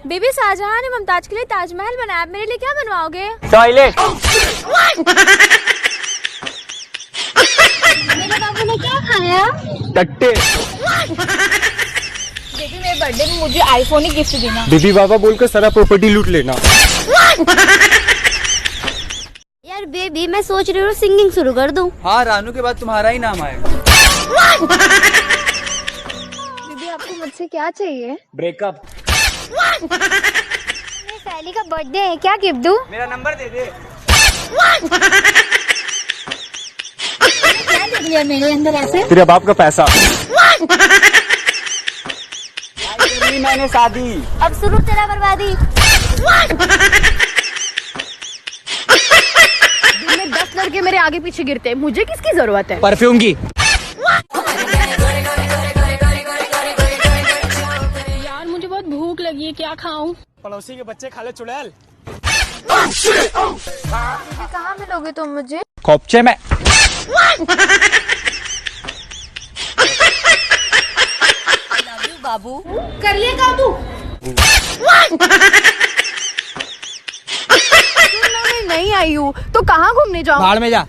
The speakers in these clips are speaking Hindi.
बीबी शाहजहां ने मुमताज के लिए ताजमहल बनाया, आप मेरे लिए क्या बनवाओगे? टॉयलेट। मेरे बाबू ने क्या खाया? टट्टे। बेबी मेरे बर्थडे में मुझे आईफोन ही गिफ्ट देना। बीबी बाबा बोलकर सारा प्रॉपर्टी लूट लेना। यार बेबी मैं सोच रही हूँ सिंगिंग शुरू कर दूँ। हाँ, रानू के बाद तुम्हारा ही नाम आएगा। बेबी आपको मुझसे क्या चाहिए? ब्रेकअप। मेरी सहेली का बर्थडे है, क्या गिफ्ट दूँ? मेरा नंबर दे दे। क्या देख लिया मेरे अंदर ऐसे? तेरे बाप का पैसा। मैंने शादी। अब शुरू तेरा बर्बादी। दिन में 10 लड़के मेरे आगे पीछे गिरते हैं, मुझे किसकी जरूरत है? परफ्यूम की। यार मुझे बहुत भूख लगी है, क्या खाऊं? पड़ोसी के बच्चे खा ले चुड़ैल। कहाँ मिलोगे तुम मुझे? खोपचे में। बाबू कर लिए काबू। मैं नहीं आई हूँ तो कहाँ घूमने जाऊँ? बाढ़ में जा।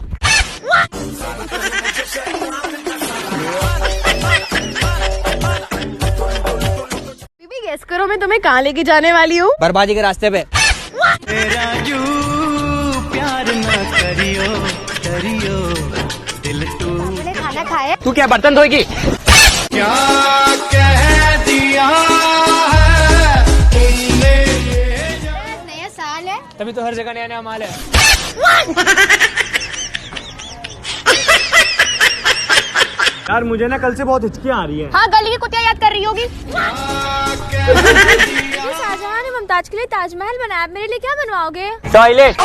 बीबी गेस करो मैं तुम्हें कहाँ लेके जाने वाली हूँ? बर्बादी के रास्ते पे। प्यार न करियो करियो दिल तू। मैंने खाना खाया? तू क्या बर्तन धोएगी? क्या कह दिया है तुमने? नया साल है। तभी तो हर जगह नया नया माल है। यार मुझे ना कल से बहुत हिचकियाँ आ रही हैं। हाँ गली की कुतिया याद कर रही होगी। शाहजहां ने मुमताज के लिए ताजमहल बनाया, आप मेरे लिए क्या बनवाओगे? टॉयलेट।